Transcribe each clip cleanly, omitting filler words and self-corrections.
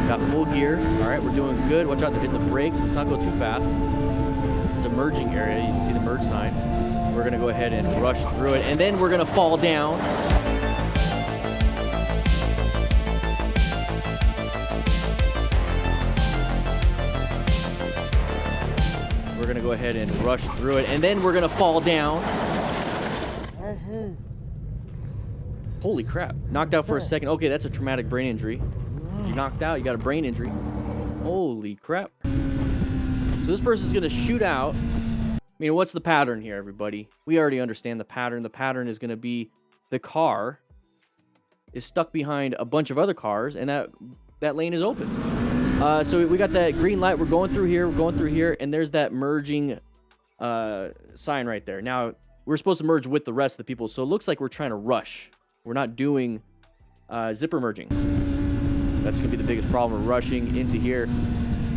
Got full gear. All right, we're doing good. Watch out, they're hitting the brakes. Let's not go too fast. It's a merging area. You can see the merge sign. We're going to go ahead and rush through it, and then we're going to fall down. We're going to go ahead and rush through it, and then we're going to fall down. Holy crap. Knocked out for a second. Okay, that's a traumatic brain injury. You knocked out, you got a brain injury. Holy crap. So this person's going to shoot out. I mean, what's the pattern here, everybody? We already understand the pattern. The pattern is going to be the car is stuck behind a bunch of other cars, and that lane is open. So we got that green light. We're going through here, and there's that merging sign right there. Now, we're supposed to merge with the rest of the people, so it looks like we're trying to rush. We're not doing zipper merging. That's going to be the biggest problem. We're rushing into here,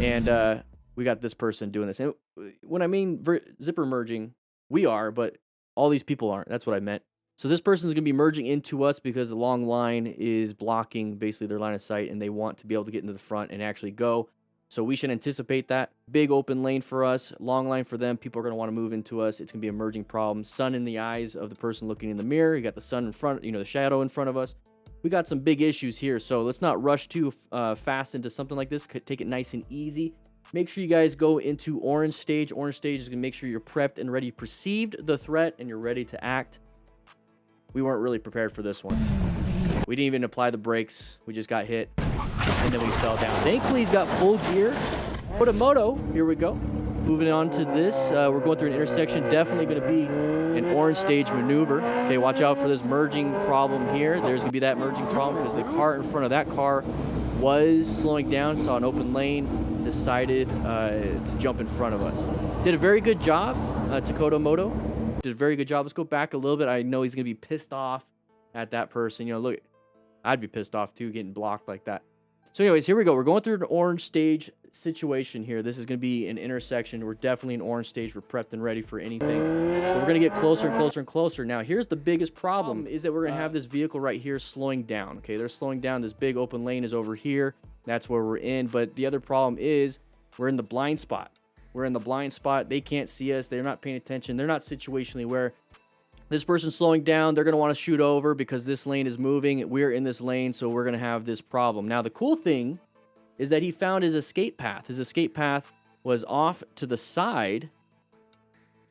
and we got this person doing this. And when I mean zipper merging, we are, but all these people aren't. That's what I meant. So this person's going to be merging into us because the long line is blocking basically their line of sight, and they want to be able to get into the front and actually go. So we should anticipate that. Big open lane for us, long line for them. People are going to want to move into us. It's going to be a merging problem. Sun in the eyes of the person looking in the mirror. You got the sun in front, the shadow in front of us. We got some big issues here, so let's not rush too fast into something like this. Take it nice and easy. Make sure you guys go into orange stage. Orange stage is going to make sure you're prepped and ready, perceived the threat, and you're ready to act. We weren't really prepared for this one. We didn't even apply the brakes. We just got hit, and then we fell down. Thankfully, he's got full gear. Moto, here we go. Moving on to this, we're going through an intersection. Definitely going to be an orange stage maneuver. Okay, watch out for this merging problem here. There's going to be that merging problem because the car in front of that car was slowing down, saw an open lane, decided to jump in front of us. Did a very good job, Moto. Did a very good job. Let's go back a little bit. I know he's going to be pissed off at that person. Look, I'd be pissed off too, getting blocked like that. So anyways, here we go. We're going through an orange stage situation here. This is going to be an intersection. We're definitely in orange stage. We're prepped and ready for anything. But we're going to get closer and closer and closer. Now, here's the biggest problem is that we're going to have this vehicle right here slowing down. Okay, they're slowing down. This big open lane is over here. That's where we're in. But the other problem is we're in the blind spot. We're in the blind spot. They can't see us. They're not paying attention. They're not situationally aware. This person's slowing down. They're going to want to shoot over because this lane is moving. We're in this lane, so we're going to have this problem. Now, the cool thing is that he found his escape path. His escape path was off to the side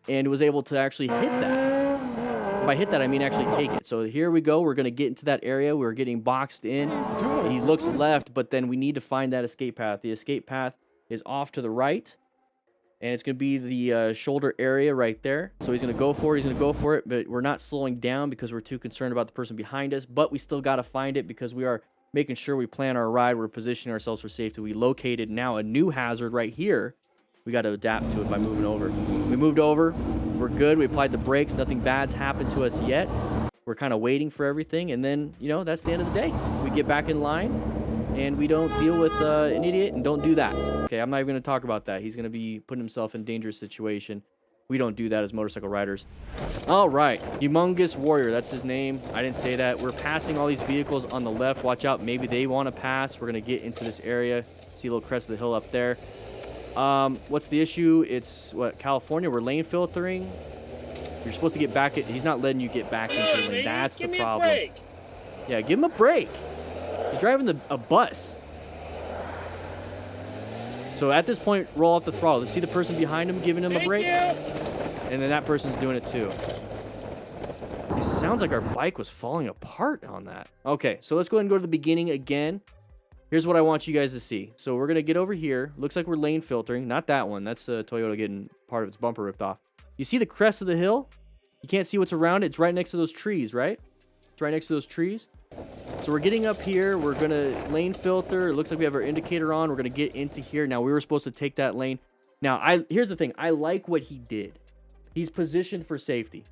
and was able to actually hit that. By hit that, I mean actually take it. So here we go. We're going to get into that area. We're getting boxed in. He looks left, but then we need to find that escape path. The escape path is off to the right. And it's going to be the shoulder area right there. So he's going to go for it. He's going to go for it. But we're not slowing down because we're too concerned about the person behind us. But we still got to find it because we are making sure we plan our ride. We're positioning ourselves for safety. We located now a new hazard right here. We got to adapt to it by moving over. We moved over. We're good. We applied the brakes. Nothing bad's happened to us yet. We're kind of waiting for everything. And then, that's the end of the day. We get back in line. And we don't deal with an idiot and don't do that. Okay, I'm not even going to talk about that. He's going to be putting himself in a dangerous situation. We don't do that as motorcycle riders. All right, Humongous Warrior, that's his name. I didn't say that. We're passing all these vehicles on the left. Watch out, maybe they want to pass. We're going to get into this area. See a little crest of the hill up there. What's the issue? It's, California? We're lane filtering. You're supposed to get back. He's not letting you get back into the lane. That's the problem. Yeah, give him a break. He's driving a bus. So at this point, roll off the throttle. See the person behind him giving him a break? And then that person's doing it too. It sounds like our bike was falling apart on that. Okay, so let's go ahead and go to the beginning again. Here's what I want you guys to see. So we're going to get over here. Looks like we're lane filtering. Not that one. That's the Toyota getting part of its bumper ripped off. You see the crest of the hill? You can't see what's around it. It's right next to those trees, right? It's right next to those trees. So we're getting up here. We're going to lane filter. It looks like we have our indicator on. We're going to get into here. Now, we were supposed to take that lane. Now, here's the thing. I like what he did. He's positioned for safety.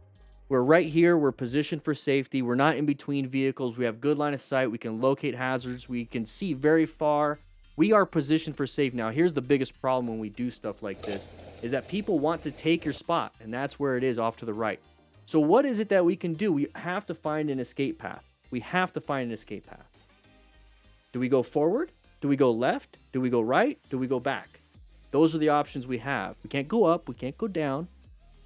We're right here. We're positioned for safety. We're not in between vehicles. We have good line of sight. We can locate hazards. We can see very far. We are positioned for safe. Now, here's the biggest problem when we do stuff like this, is that people want to take your spot, and that's where it is off to the right. So what is it that we can do? We have to find an escape path. We have to find an escape path. Do we go forward Do we go left? Do we go right? Do we go back? Those are the options we have. We can't go up. We can't go down.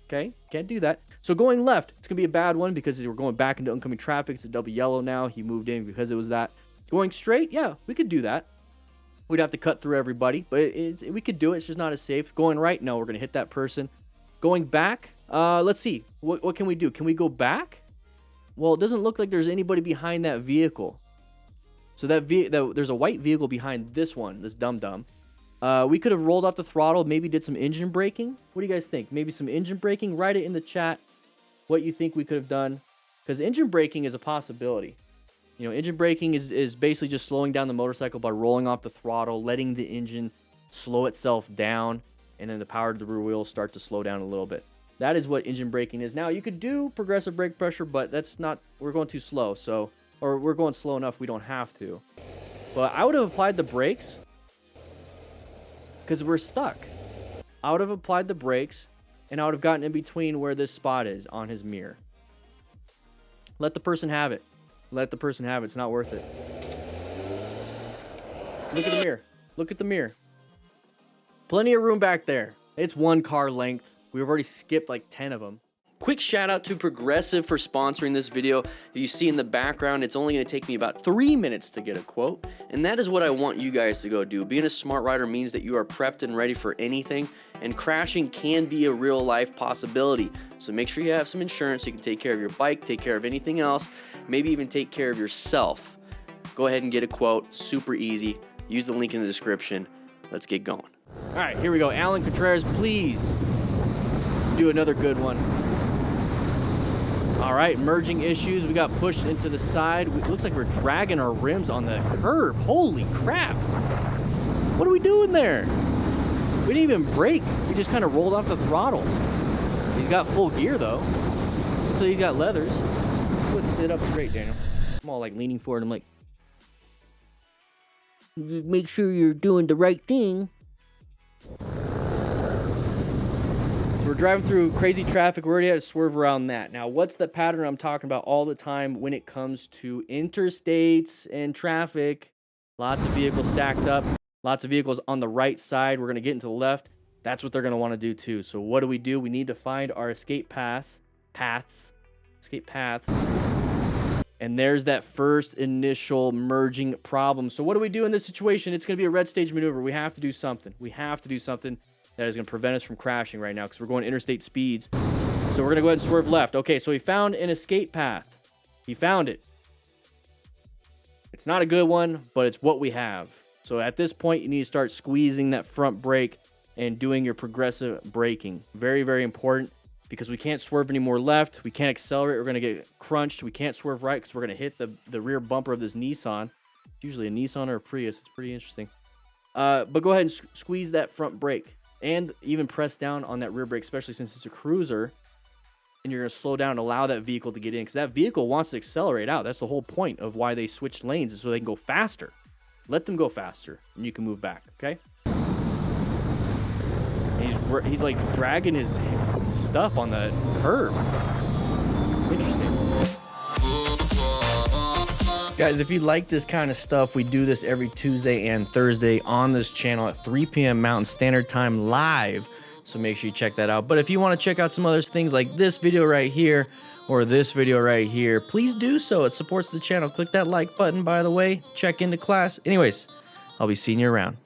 Okay? Can't do that. So going left, it's going to be a bad one because we're going back into oncoming traffic. It's a double yellow now. He moved in because it was that. Going straight, yeah, we could do that. We'd have to cut through everybody, but we could do it. It's just not as safe. Going right, no, we're going to hit that person. Going back, let's see. What can we do? Can we go back? Well, it doesn't look like there's anybody behind that vehicle. So there's a white vehicle behind this one, this dum-dum. We could have rolled off the throttle, maybe did some engine braking. What do you guys think? Maybe some engine braking? Write it in the chat what you think we could have done. Because engine braking is a possibility. You know, engine braking is basically just slowing down the motorcycle by rolling off the throttle, letting the engine slow itself down, and then the power to the rear wheels start to slow down a little bit. That is what engine braking is. Now, you could do progressive brake pressure, but that's not, we're going too slow, so, or we're going slow enough we don't have to. But I would have applied the brakes because we're stuck. I would have applied the brakes, and I would have gotten in between where this spot is on his mirror. Let the person have it. Let the person have it. It's not worth it. Look at the mirror. Look at the mirror. Plenty of room back there. It's one car length. We've already skipped like 10 of them. Quick shout out to Progressive for sponsoring this video. You see in the background, it's only going to take me about 3 minutes to get a quote. And that is what I want you guys to go do. Being a smart rider means that you are prepped and ready for anything. And crashing can be a real life possibility. So make sure you have some insurance so you can take care of your bike, take care of anything else, maybe even take care of yourself. Go ahead and get a quote. Super easy. Use the link in the description. Let's get going. All right, here we go. Alan Contreras, please do another good one. All right, merging issues. We got pushed into the side. It looks like we're dragging our rims on the curb. Holy crap. What are we doing there? We didn't even brake. We just kind of rolled off the throttle. He's got full gear, though. So he's got leathers. Let's sit up straight, Daniel. I'm all like leaning forward. I'm like, make sure you're doing the right thing. So we're driving through crazy traffic. We already had to swerve around that. Now, what's the pattern I'm talking about all the time when it comes to interstates and traffic? Lots of vehicles stacked up. Lots of vehicles on the right side. We're going to get into the left. That's what they're going to want to do too. So what do? We need to find our escape paths. And there's that first initial merging problem. So what do we do in this situation? It's going to be a red stage maneuver. We have to do something. We have to do something that is going to prevent us from crashing right now because we're going interstate speeds. So we're going to go ahead and swerve left. Okay, so he found an escape path. He found it. It's not a good one, but it's what we have. So at this point, you need to start squeezing that front brake and doing your progressive braking. Very, very important because we can't swerve anymore left. We can't accelerate. We're going to get crunched. We can't swerve right because we're going to hit the rear bumper of this Nissan. It's usually a Nissan or a Prius. It's pretty interesting. But go ahead and squeeze that front brake and even press down on that rear brake, especially since it's a cruiser. And you're going to slow down and allow that vehicle to get in because that vehicle wants to accelerate out. That's the whole point of why they switched lanes is so they can go faster. Let them go faster, and you can move back, okay? And he's like dragging his stuff on the curb. Interesting. Guys, if you like this kind of stuff, we do this every Tuesday and Thursday on this channel at 3 p.m. Mountain Standard Time live. So make sure you check that out. But if you want to check out some other things like this video right here or this video right here, please do so. It supports the channel. Click that like button, by the way. Check into class. Anyways, I'll be seeing you around.